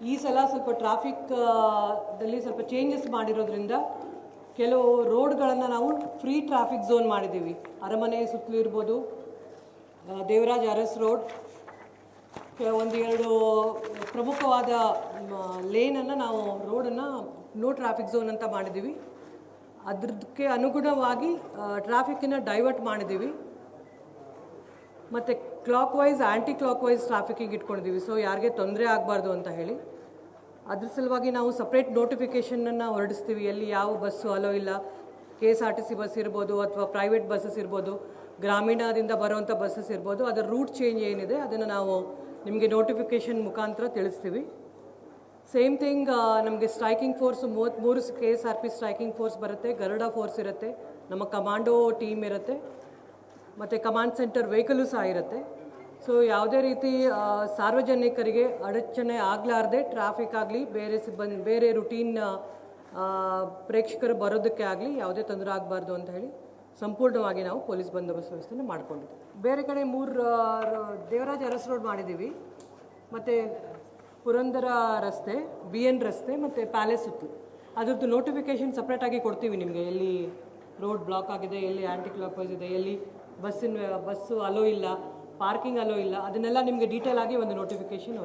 ಈ ಸಲ ಸ್ವಲ್ಪ ದಲ್ಲಿ ಸ್ವಲ್ಪ ಚೇಂಜಸ್ ಮಾಡಿರೋದ್ರಿಂದ ಕೆಲವು ರೋಡ್ಗಳನ್ನು ನಾವು ಫ್ರೀ ಟ್ರಾಫಿಕ್ ಝೋನ್ ಮಾಡಿದ್ದೀವಿ. ಅರಮನೆ ಸುತ್ತಲೂ ಇರ್ಬೋದು, ದೇವರಾಜ್ ಅರಸ್ ರೋಡ್, ಒಂದು ಎರಡು ಪ್ರಮುಖವಾದ ಲೇನನ್ನು ನಾವು ರೋಡನ್ನು ನೋ ಟ್ರಾಫಿಕ್ ಝೋನ್ ಅಂತ ಮಾಡಿದ್ದೀವಿ. ಅದಕ್ಕೆ ಅನುಗುಣವಾಗಿ ಟ್ರಾಫಿಕ್ಕನ್ನು ಡೈವರ್ಟ್ ಮಾಡಿದ್ದೀವಿ. ಮತ್ತು clockwise anticlockwise ಟ್ರಾಫಿಕ್ಕಿಗೆ ಇಟ್ಕೊಂಡಿದ್ದೀವಿ. ಸೊ ಯಾರಿಗೆ ತೊಂದರೆ ಆಗಬಾರ್ದು ಅಂತ ಹೇಳಿ ಅದ್ರ ಸಲುವಾಗಿ ನಾವು ಸಪ್ರೇಟ್ ನೋಟಿಫಿಕೇಷನನ್ನು ಹೊರಡಿಸ್ತೀವಿ. ಎಲ್ಲಿ ಯಾವ ಬಸ್ಸು ಅಲೋ ಇಲ್ಲ, KSRTC ಬಸ್ ಇರ್ಬೋದು ಅಥವಾ ಪ್ರೈವೇಟ್ ಬಸ್ಸಸ್ ಇರ್ಬೋದು, ಗ್ರಾಮೀಣದಿಂದ ಬರುವಂಥ ಬಸ್ಸಸ್ ಇರ್ಬೋದು, ಅದರ ರೂಟ್ ಚೇಂಜ್ ಏನಿದೆ ಅದನ್ನು ನಾವು ನಿಮಗೆ ನೋಟಿಫಿಕೇಷನ್ ಮುಖಾಂತರ ತಿಳಿಸ್ತೀವಿ. ಸೇಮ್ ಥಿಂಗ್, ನಮಗೆ striking force 33 KSRP striking force ಬರುತ್ತೆ, ಗರುಡ ಫೋರ್ಸ್ ಇರುತ್ತೆ, ನಮ್ಮ ಕಮಾಂಡೋ ಟೀಮ್ ಇರುತ್ತೆ, ಮತ್ತು ಕಮಾಂಡ್ ಸೆಂಟರ್ ವೆಹಿಕಲು ಸಹ ಇರುತ್ತೆ. ಸೊ ಯಾವುದೇ ರೀತಿ ಸಾರ್ವಜನಿಕರಿಗೆ ಅಡಚಣೆ ಆಗಲಾರ್ದೆ ಟ್ರಾಫಿಕ್ ಆಗಲಿ, ಬೇರೆ ರುಟೀನ್ ಪ್ರೇಕ್ಷಕರು ಬರೋದಕ್ಕೆ ಆಗಲಿ ಯಾವುದೇ ತೊಂದರೆ ಆಗಬಾರ್ದು ಅಂತ ಹೇಳಿ ಸಂಪೂರ್ಣವಾಗಿ ನಾವು ಪೊಲೀಸ್ ಬಂದೋಬಸ್ತ್ ವ್ಯವಸ್ಥೆನ ಮಾಡ್ಕೊಂಡಿದ್ದೀವಿ. ಬೇರೆ ಕಡೆ 3 ದೇವರಾಜ್ ಅರಸ್ ರೋಡ್ ಮಾಡಿದ್ದೀವಿ, ಮತ್ತು ಪುರಂದರ ರಸ್ತೆ, BN ರಸ್ತೆ ಮತ್ತು ಪ್ಯಾಲೇಸ್ ಸುತ್ತು. ಅದ್ರದ್ದು ನೋಟಿಫಿಕೇಷನ್ ಸಪ್ರೇಟಾಗಿ ಕೊಡ್ತೀವಿ ನಿಮಗೆ. ಎಲ್ಲಿ ರೋಡ್ ಬ್ಲಾಕ್ ಆಗಿದೆ, ಎಲ್ಲಿ ಆ್ಯಂಟಿ ಕ್ಲಾಕ್ ವೈಸ್ ಇದೆ, ಎಲ್ಲಿ ಬಸ್ಸು ಅಲೋ ಇಲ್ಲ, ಪಾರ್ಕಿಂಗ್ ಅಲೋ ಇಲ್ಲ, ಅದನ್ನೆಲ್ಲ ನಿಮಗೆ ಡೀಟೇಲ್ ಆಗಿ ಒಂದು ನೋಟಿಫಿಕೇಷನ್